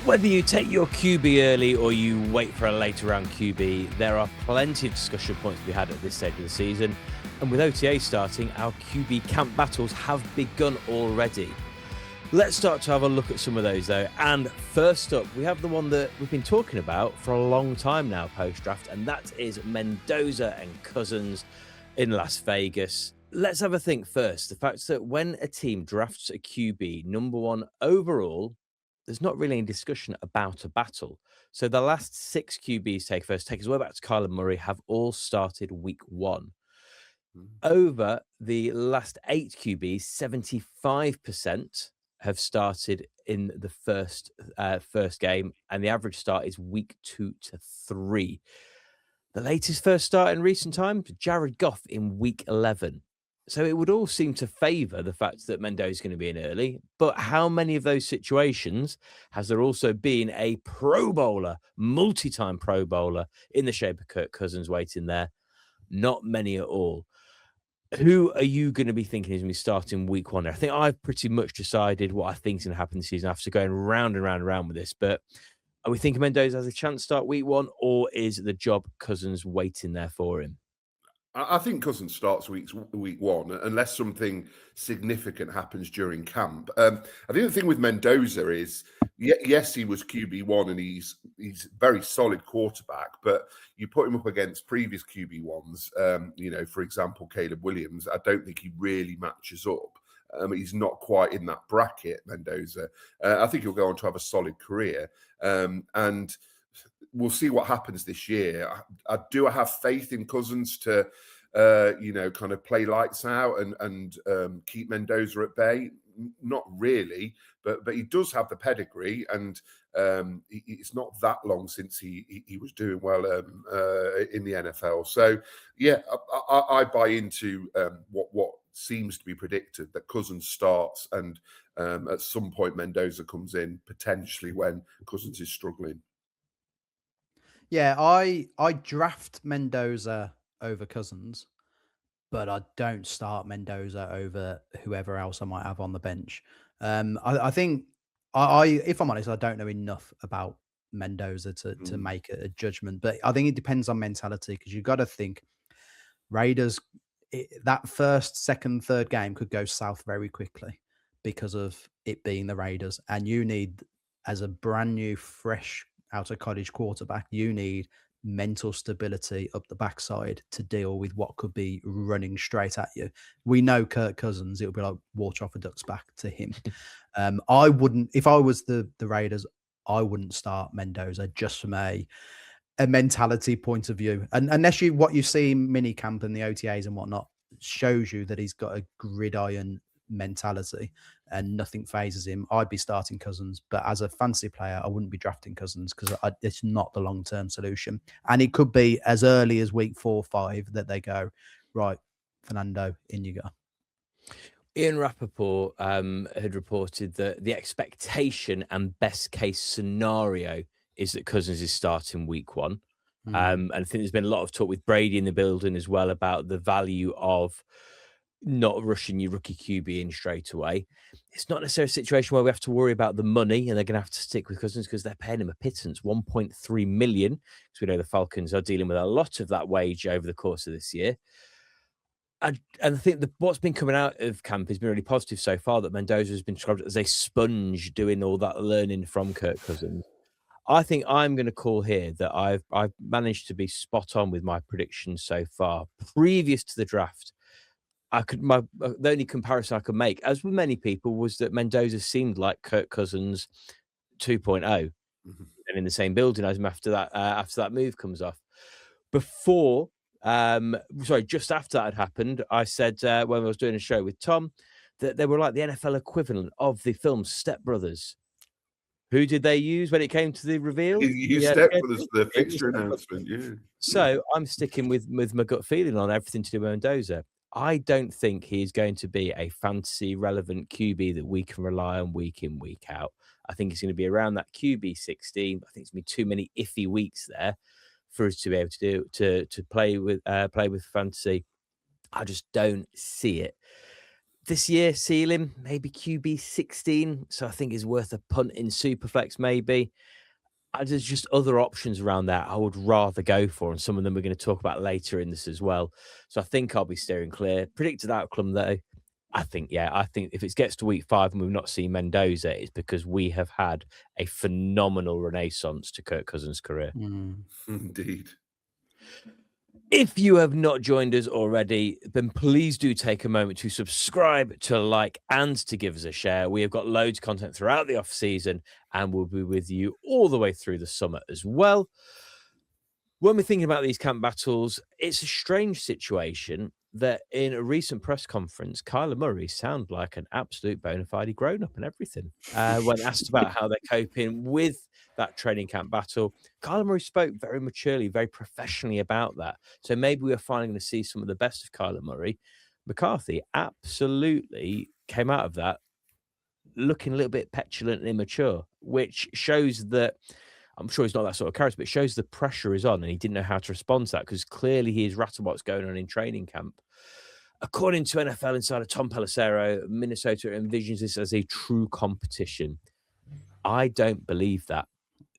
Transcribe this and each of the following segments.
Whether you take your QB early or you wait for a later round QB, there are plenty of discussion points to be had at this stage of the season. And with OTA starting, our QB camp battles have begun already. Let's start to have a look at some of those, though. And first up, we have the one that we've been talking about for a long time now post-draft, and that is Mendoza and Cousins in Las Vegas. Let's have a think first. The fact that when a team drafts a QB number one overall, there's not really any discussion about a battle. So the last 6 QBs take us way back to Kyler Murray, have all started week 1. Over the last 8 QBs, 75% have started in the first game, and the average start is week 2 to 3. The latest first start in recent times, Jared Goff in week 11. So it would all seem to favour the fact that Mendoza is going to be in early. But how many of those situations has there also been a Pro Bowler, multi-time Pro Bowler in the shape of Kirk Cousins waiting there? Not many at all. Who are you going to be thinking is going to be starting week 1? I think I've pretty much decided what I think is going to happen this season after going round and round and round with this. But are we thinking Mendoza has a chance to start week 1, or is the job Cousins waiting there for him? I think Cousins starts week 1 unless something significant happens during camp. I think the thing with Mendoza is, yes, he was QB1 and he's very solid quarterback, but you put him up against previous QB1s, for example, Caleb Williams, I don't think he really matches up. He's not quite in that bracket, Mendoza. I think he'll go on to have a solid career. And we'll see what happens this year. I have faith in Cousins to, kind of play lights out and keep Mendoza at bay. Not really, but he does have the pedigree, and it's not that long since he was doing well in the NFL. So yeah, I buy into what seems to be predicted, that Cousins starts, and at some point Mendoza comes in potentially when Cousins is struggling. Yeah, I draft Mendoza over Cousins, but I don't start Mendoza over whoever else I might have on the bench. I think if I'm honest, I don't know enough about Mendoza to make a judgment, but I think it depends on mentality, because you've got to think Raiders, that first, second, third game could go south very quickly because of it being the Raiders, and you need, as a brand new, fresh out of college quarterback, you need mental stability up the backside to deal with what could be running straight at you. We know Kirk Cousins, it would be like water off a duck's back to him. I wouldn't, if I was the Raiders, I wouldn't start Mendoza just from a mentality point of view. And unless what you see in mini camp and the OTAs and whatnot shows you that he's got a gridiron mentality and nothing phases him, I'd be starting Cousins. But as a fantasy player, I wouldn't be drafting Cousins, because it's not the long-term solution. And it could be as early as week 4 or 5 that they go, right, Fernando, in you go. Ian Rappaport had reported that the expectation and best case scenario is that Cousins is starting week 1. And I think there's been a lot of talk with Brady in the building as well about the value of not rushing your rookie QB in straight away. It's not necessarily a situation where we have to worry about the money, and they're going to have to stick with Cousins because they're paying him a pittance, $1.3 million, because we know the Falcons are dealing with a lot of that wage over the course of this year. And I think what's been coming out of camp has been really positive so far, that Mendoza has been described as a sponge doing all that learning from Kirk Cousins. I think I'm going to call here that I've managed to be spot on with my predictions so far. Previous to the draft, the only comparison I could make, as with many people, was that Mendoza seemed like Kirk Cousins 2.0, and in the same building as him after that move comes off. Just after that had happened, I said when I was doing a show with Tom that they were like the NFL equivalent of the film Step Brothers. Who did they use when it came to the reveal? Step Brothers, the fixture announcement, yeah. So I'm sticking with my gut feeling on everything to do with Mendoza. I don't think he's going to be a fantasy relevant QB that we can rely on week in, week out. I think he's going to be around that QB 16. I think it's going to be too many iffy weeks there for us to be able to play with fantasy. I just don't see it. This year, ceiling, maybe QB 16. So I think it's worth a punt in Superflex, maybe. There's just other options around that I would rather go for, and some of them we're going to talk about later in this as well. So I think I'll be steering clear. Predicted outcome, though, I think if it gets to week 5 and we've not seen Mendoza, it's because we have had a phenomenal renaissance to Kirk Cousins' career. Indeed. If you have not joined us already, then please do take a moment to subscribe, to like, and to give us a share. We have got loads of content throughout the off season, and we'll be with you all the way through the summer as well. When we're thinking about these camp battles, it's a strange situation that in a recent press conference, Kyler Murray sounded like an absolute bona fide grown-up and everything. When asked about how they're coping with that training camp battle, Kyler Murray spoke very maturely, very professionally about that. So maybe we're finally going to see some of the best of Kyler Murray. McCarthy absolutely came out of that looking a little bit petulant and immature, which shows that I'm sure he's not that sort of character, but it shows the pressure is on and he didn't know how to respond to that because clearly he is rattled what's going on in training camp. According to NFL insider Tom Pelissero, Minnesota envisions this as a true competition. I don't believe that.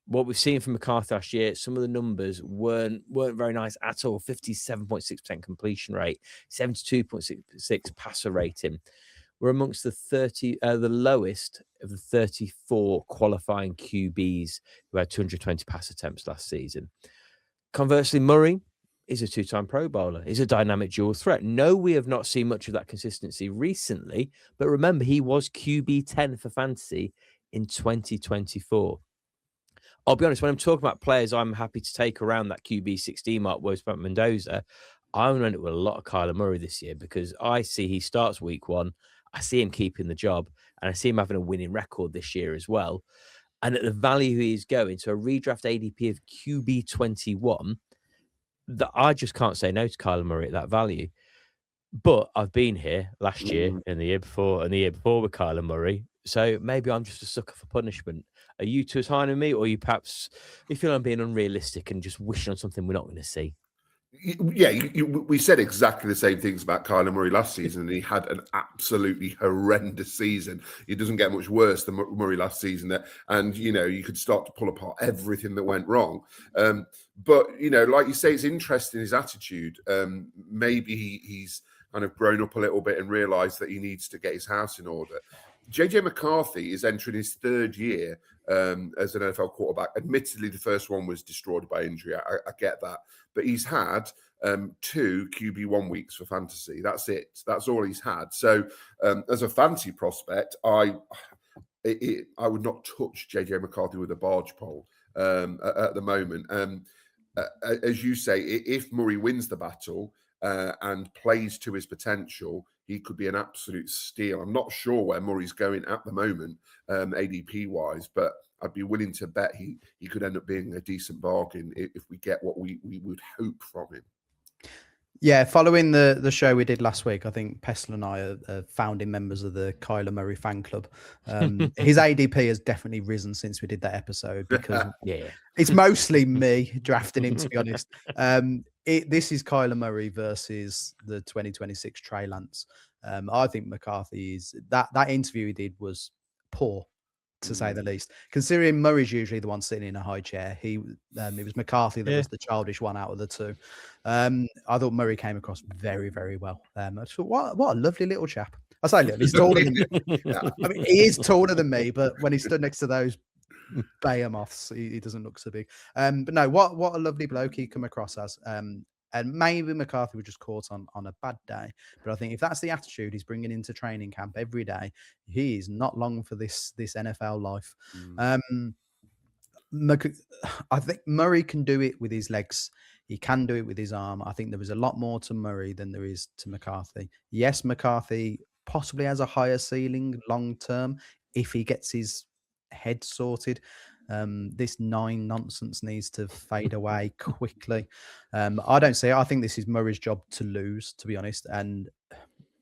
What we've seen from McCarthy last year, some of the numbers weren't very nice at all. 57.6% completion rate, 72.6 passer rating. We're amongst the lowest of the 34 qualifying QBs who had 220 pass attempts last season. Conversely, Murray is a 2-time Pro Bowler. He's a dynamic dual threat. No, we have not seen much of that consistency recently, but remember, he was QB 10 for fantasy in 2024. I'll be honest, when I'm talking about players I'm happy to take around that QB 16 mark, whereas about Mendoza, I'm running it with a lot of Kyler Murray this year because I see he starts week 1. I see him keeping the job, and I see him having a winning record this year as well. And at the value he is going to a redraft ADP of QB 21, that I just can't say no to Kyler Murray at that value. But I've been here last year and the year before with Kyler Murray. So maybe I'm just a sucker for punishment. Are you too as high on me, or are you perhaps you feel I'm being unrealistic and just wishing on something we're not going to see? Yeah, we said exactly the same things about Kyler Murray last season, and he had an absolutely horrendous season. It doesn't get much worse than Murray last season, and you could start to pull apart everything that went wrong. But like you say, it's interesting his attitude. Maybe he's kind of grown up a little bit and realised that he needs to get his house in order. JJ McCarthy is entering his 3rd year as an NFL quarterback. Admittedly, the first one was destroyed by injury. I get that. But he's had 2 QB1 weeks for fantasy. That's it. That's all he's had. So as a fantasy prospect, I would not touch JJ McCarthy with a barge pole at the moment. As you say, if Murray wins the battle and plays to his potential, he could be an absolute steal. I'm not sure where Murray's going at the moment, ADP-wise, but I'd be willing to bet he could end up being a decent bargain if we get what we would hope from him. Yeah, following the show we did last week, I think Pestle and I are founding members of the Kyler Murray fan club. His ADP has definitely risen since we did that episode because it's mostly me drafting him, to be honest. This is Kyler Murray versus the 2026 Trey Lance. I think McCarthy is that interview he did was poor, to say the least. Considering Murray's usually the one sitting in a high chair, it was McCarthy that was the childish one out of the two. I thought Murray came across very, very well. I thought, what a lovely little chap. I say little, he's taller than me. I mean, he is taller than me, but when he stood next to those behemoths, he doesn't look so big. But no, what a lovely bloke he come across as. And maybe McCarthy was just caught on a bad day. But I think if that's the attitude he's bringing into training camp every day, he is not long for this NFL life. I think Murray can do it with his legs. He can do it with his arm. I think there is a lot more to Murray than there is to McCarthy. Yes, McCarthy possibly has a higher ceiling long term if he gets his head sorted. This 9 nonsense needs to fade away quickly. I don't see it. I think this is Murray's job to lose, to be honest. And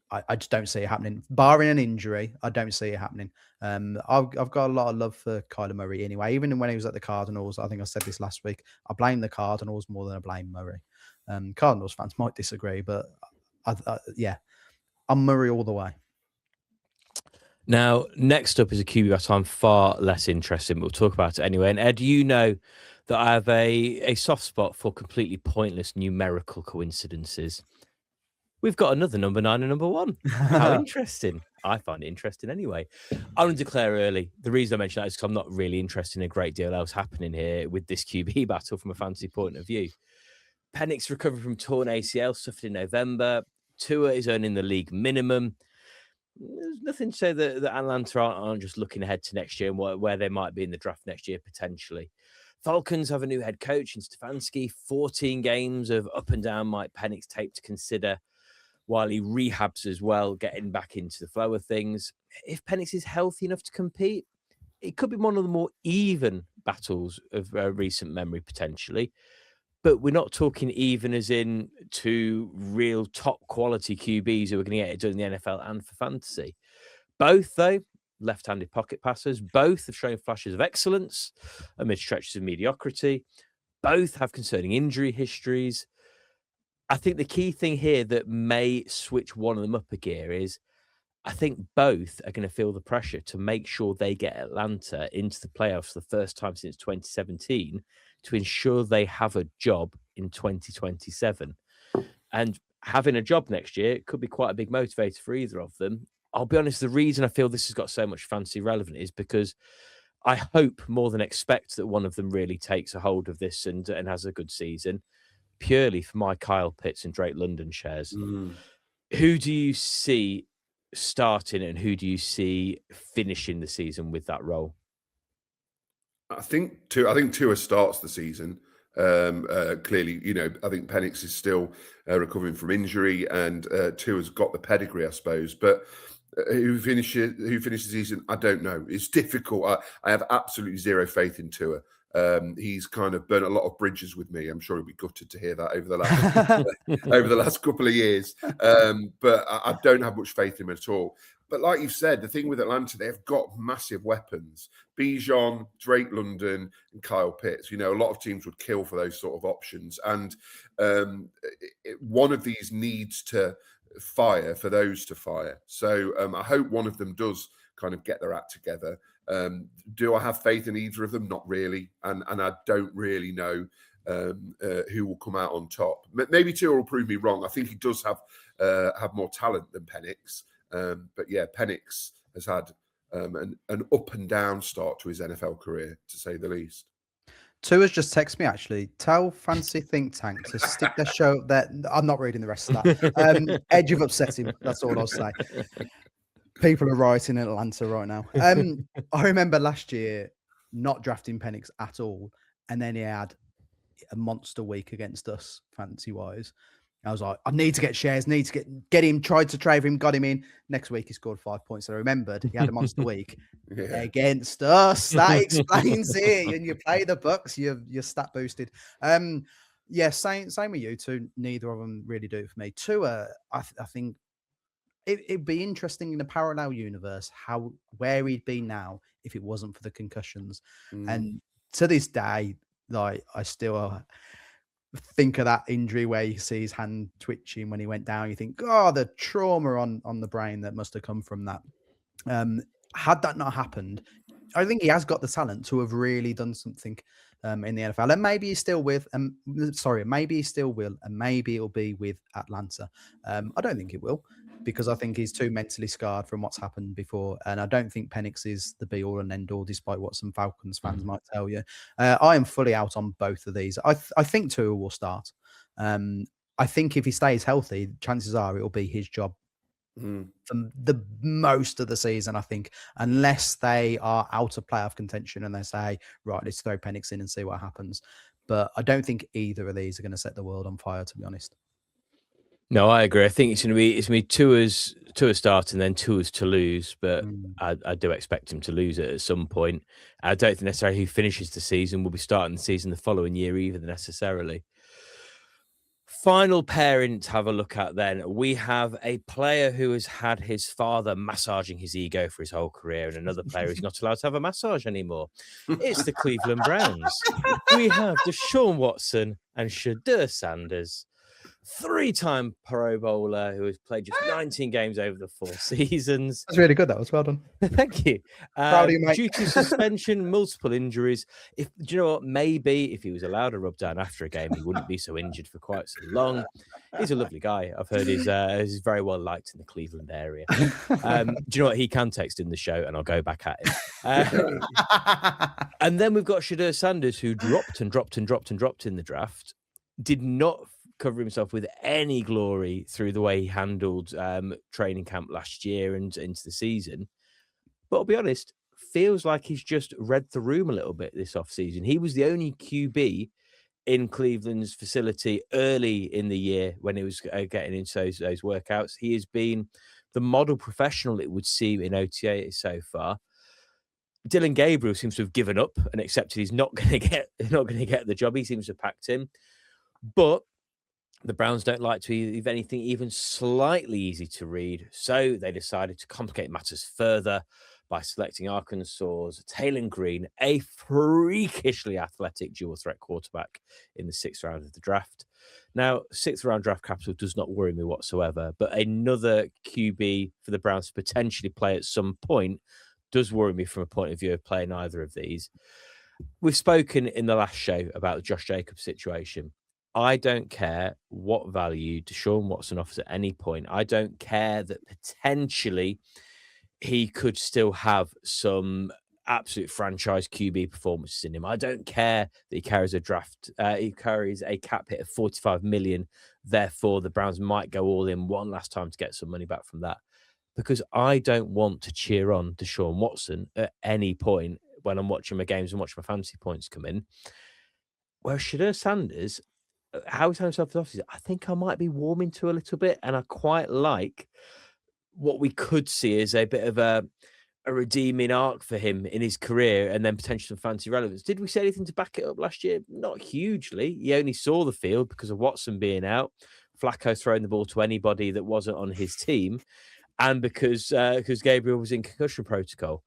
I just don't see it happening. Barring an injury, I don't see it happening. I've got a lot of love for Kyler Murray anyway. Even when he was at the Cardinals, I think I said this last week, I blame the Cardinals more than I blame Murray. Cardinals fans might disagree, but I'm Murray all the way. Now, next up is a QB battle I'm far less interested in, but we'll talk about it anyway. And Ed, you know that I have a soft spot for completely pointless numerical coincidences. We've got another number 9 and number 1. How interesting. I find it interesting anyway. I'm going to declare early. The reason I mention that is because I'm not really interested in a great deal else happening here with this QB battle from a fantasy point of view. Penix recovered from torn ACL, suffered in November. Tua is earning the league minimum. There's nothing to say that Atlanta aren't just looking ahead to next year and where they might be in the draft next year, potentially. Falcons have a new head coach in Stefanski. 14 games of up and down Mike Penix tape to consider while he rehabs as well, getting back into the flow of things. If Penix is healthy enough to compete, it could be one of the more even battles of recent memory, potentially. But we're not talking even as in two real top quality QBs who are going to get it done in the NFL and for fantasy. Both, though, left-handed pocket passers. Both have shown flashes of excellence amid stretches of mediocrity. Both have concerning injury histories. I think the key thing here that may switch one of them up a gear is I think both are going to feel the pressure to make sure they get Atlanta into the playoffs for the first time since 2017 to ensure they have a job in 2027. And having a job next year could be quite a big motivator for either of them. I'll be honest, the reason I feel this has got so much fantasy relevant is because I hope more than expect that one of them really takes a hold of this and has a good season, purely for my Kyle Pitts and Drake London shares. Who do you see starting and who do you see finishing the season with that role? I think Tua starts the season. Clearly, I think Penix is still recovering from injury, and Tua's got the pedigree, I suppose. But who finishes the season? I don't know. It's difficult. I have absolutely zero faith in Tua. He's kind of burnt a lot of bridges with me. I'm sure he'll be gutted to hear that over the last couple of years. But I don't have much faith in him at all. But like you've said, the thing with Atlanta, they've got massive weapons. Bijan, Drake London, and Kyle Pitts. A lot of teams would kill for those sort of options. And one of these needs to fire for those to fire. So I hope one of them does kind of get their act together. Do I have faith in either of them? Not really. And I don't really know who will come out on top. Maybe Tua will prove me wrong. I think he does have more talent than Penix. But yeah, Penix has had an up and down start to his NFL career, to say the least. Tua's just texted me, actually. Tell Fancy Think Tank to stick their show there. I'm not reading the rest of that. Edge of upset him. That's all I'll say. People are rioting in Atlanta right now. I remember last year not drafting Penix at all. And then he had a monster week against us, fantasy-wise. I was like, I need to get shares, need to get him, tried to trade him, got him in. Next week, he scored 5 points. And I remembered he had a monster week against us. That explains it. And you play the Bucks, you're stat boosted. Yeah, same with you two. Neither of them really do it for me. Tua, I think it'd be interesting in a parallel universe where he'd be now if it wasn't for the concussions. And to this day, like, I still think of that injury where you see his hand twitching when he went down. You think, oh, the trauma on the brain that must have come from that. Had that not happened, I think he has got the talent to have really done something in the NFL, and maybe he still will, and maybe it'll be with Atlanta. I don't think it will, because I think he's too mentally scarred from what's happened before, and I don't think Penix is the be all and end all, despite what some Falcons fans might tell you. I am fully out on both of these. I think Tua will start. I think if he stays healthy, chances are it will be his job for the most of the season, I think, unless they are out of playoff contention and they say, right, let's throw Penix in and see what happens. But I don't think either of these are going to set the world on fire, to be honest. No, I agree. I think it's going to be Tua's start and then Tua's to lose, but I do expect him to lose it at some point. I don't think necessarily who finishes the season will be starting the season the following year either necessarily. Final pairing to have a look at then. We have a player who has had his father massaging his ego for his whole career and another player who's not allowed to have a massage anymore. It's the Cleveland Browns. We have Deshaun Watson and Shedeur Sanders. three-time Pro Bowler who has played just 19 games over the 4 seasons. That's really good. That was well done. Thank you. Proud of you, mate. Due to suspension, multiple injuries. Do you know what? Maybe if he was allowed a rub down after a game, he wouldn't be so injured for quite so long. He's a lovely guy. I've heard he's very well liked in the Cleveland area. Do you know what? He can text in the show, and I'll go back at him. And then we've got Shedeur Sanders, who dropped in the draft. Did not cover himself with any glory through the way he handled training camp last year and into the season. But I'll be honest, feels like he's just read the room a little bit this offseason. He was the only QB in Cleveland's facility early in the year when he was getting into those workouts. He has been the model professional, it would seem, in OTA so far. Dylan Gabriel seems to have given up and accepted he's not going to get the job. He seems to have packed him. But the Browns don't like to be, if anything, even slightly easy to read. So they decided to complicate matters further by selecting Arkansas's Taylor Green, a freakishly athletic dual threat quarterback in the 6th round of the draft. Now, 6th round draft capital does not worry me whatsoever, but another QB for the Browns to potentially play at some point does worry me from a point of view of playing either of these. We've spoken in the last show about the Josh Jacobs situation. I don't care what value Deshaun Watson offers at any point. I don't care that potentially he could still have some absolute franchise QB performances in him. I don't care that he carries a cap hit of $45 million. Therefore, the Browns might go all in one last time to get some money back from that. Because I don't want to cheer on Deshaun Watson at any point when I'm watching my games and watching my fantasy points come in. Whereas Shedeur Sanders, how he's himself in office, I think I might be warming to a little bit, and I quite like what we could see as a bit of a redeeming arc for him in his career, and then potentially some fantasy relevance. Did we say anything to back it up last year? Not hugely. He only saw the field because of Watson being out, Flacco throwing the ball to anybody that wasn't on his team, and because Gabriel was in concussion protocol.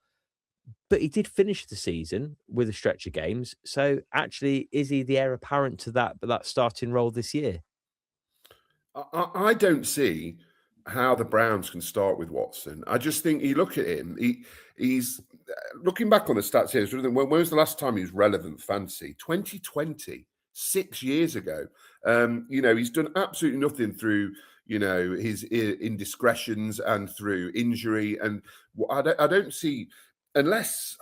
But he did finish the season with a stretch of games. So actually, is he the heir apparent to that starting role this year? I don't see how the Browns can start with Watson. I just think you look at him, he's looking back on the stats here. When was the last time he was relevant fantasy? 2020, 6 years ago. He's done absolutely nothing through his indiscretions and through injury. And I don't see, unless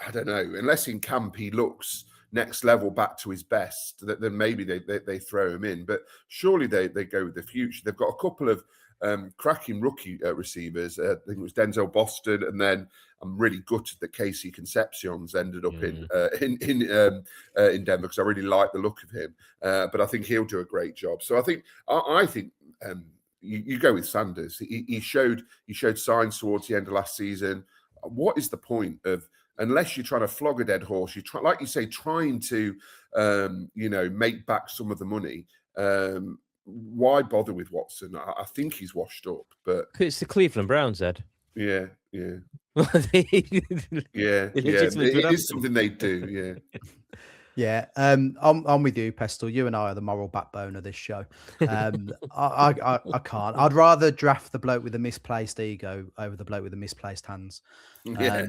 in camp he looks next level back to his best, then maybe they throw him in. But surely they go with the future. They've got a couple of cracking rookie receivers. I think it was Denzel Boston, and then I'm really gutted that Casey Concepcion's ended up in Denver because I really like the look of him. But I think he'll do a great job. So I think you go with Sanders. He showed signs towards the end of last season. What is the point of, unless you're trying to flog a dead horse, trying to make back some of the money? Why bother with Watson? I think he's washed up, but it's the Cleveland Browns, Ed. Yeah. Yeah. It is something they do. Yeah. Yeah, I'm with you, Pestle. You and I are the moral backbone of this show. I can't. I'd rather draft the bloke with the misplaced ego over the bloke with the misplaced hands. Yeah.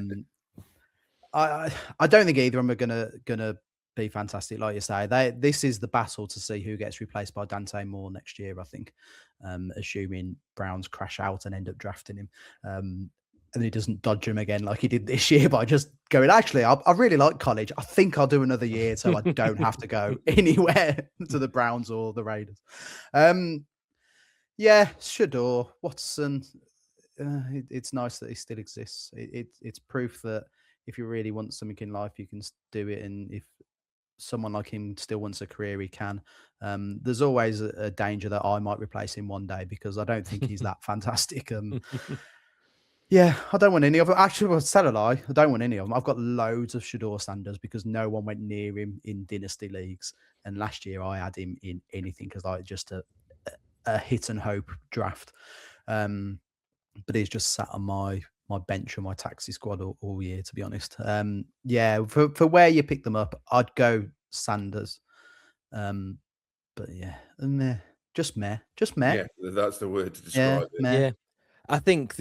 I don't think either of them are gonna be fantastic, like you say. This is the battle to see who gets replaced by Dante Moore next year. I think, assuming Browns crash out and end up drafting him. And he doesn't dodge him again like he did this year by just going, actually, I really like college. I think I'll do another year so I don't have to go anywhere to the Browns or the Raiders. Shedeur, Watson. It's nice that he still exists. It's proof that if you really want something in life, you can do it. And if someone like him still wants a career, he can. There's always a danger that I might replace him one day because I don't think he's that fantastic. Yeah, I don't want any of them. Actually, I'll tell a lie. I don't want any of them. I've got loads of Shedeur Sanders because no one went near him in dynasty leagues. And last year I had him in anything because I just a hit and hope draft. But he's just sat on my bench or my taxi squad all year, to be honest. For where you pick them up, I'd go Sanders. But yeah, Just meh. Just meh. Yeah, that's the word to Yeah, describe it. meh. Yeah, I think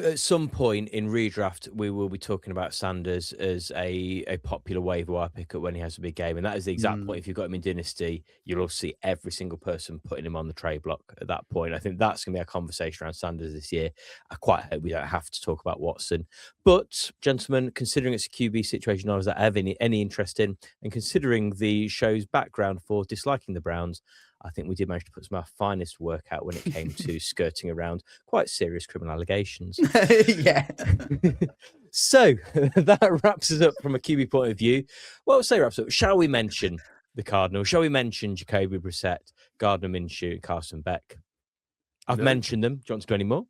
at some point in redraft, we will be talking about Sanders as a popular waiver wire pickup when he has a big game. And that is the exact point. If you've got him in Dynasty, you'll also see every single person putting him on the trade block at that point. I think that's going to be a conversation around Sanders this year. I quite hope we don't have to talk about Watson. But, gentlemen, considering it's a QB situation I was that I have any interest in, and considering the show's background for disliking the Browns, I think we did manage to put some of our finest work out when it came to skirting around quite serious criminal allegations. Yeah. So that wraps us up from a QB point of view. Well, say wraps up. Shall we mention the Cardinals? Shall we mention Jacoby Brissett, Gardner Minshew, and Carson Beck? I've mentioned them. Do you want to do any more?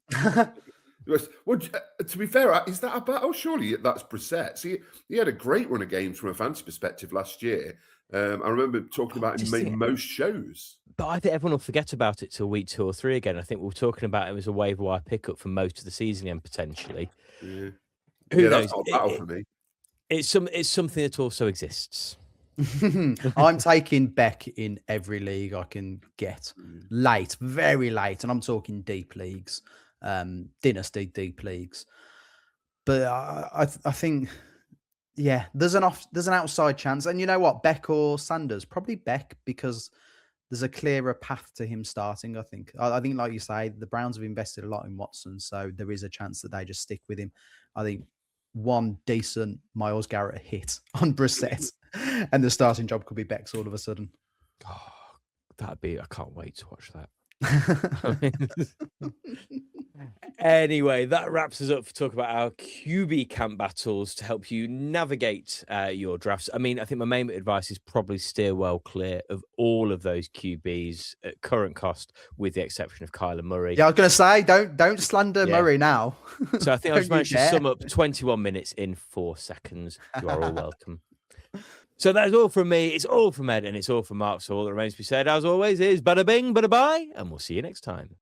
Well, to be fair, is that a battle? Surely that's Brissett. See, he had a great run of games from a fantasy perspective last year. I remember talking about him in most shows. But I think everyone will forget about it till week 2 or 3 again. I think we're talking about him as a waiver wire pickup for most of the season and potentially. Yeah, Who knows? That's not a battle for me. It's something that also exists. I'm taking Beck in every league I can get. Late, very late. And I'm talking deep leagues, dynasty deep leagues. But I think... Yeah, there's an outside chance. And you know what? Beck or Sanders? Probably Beck, because there's a clearer path to him starting, I think. I think, like you say, the Browns have invested a lot in Watson, so there is a chance that they just stick with him. I think one decent Myles Garrett hit on Brissett and the starting job could be Beck's all of a sudden. Oh, I can't wait to watch that. Anyway, that wraps us up for talk about our QB camp battles to help you navigate your drafts. I mean, I think my main advice is probably steer well clear of all of those QBs at current cost, with the exception of Kyler Murray. Yeah, I was going to say, don't slander Murray now. So I think I've managed to sum up 21 minutes in 4 seconds. You are all welcome. So that's all from me. It's all from Ed, and it's all from Mark. So all that remains to be said, as always, is bada bing, bada bye, and we'll see you next time.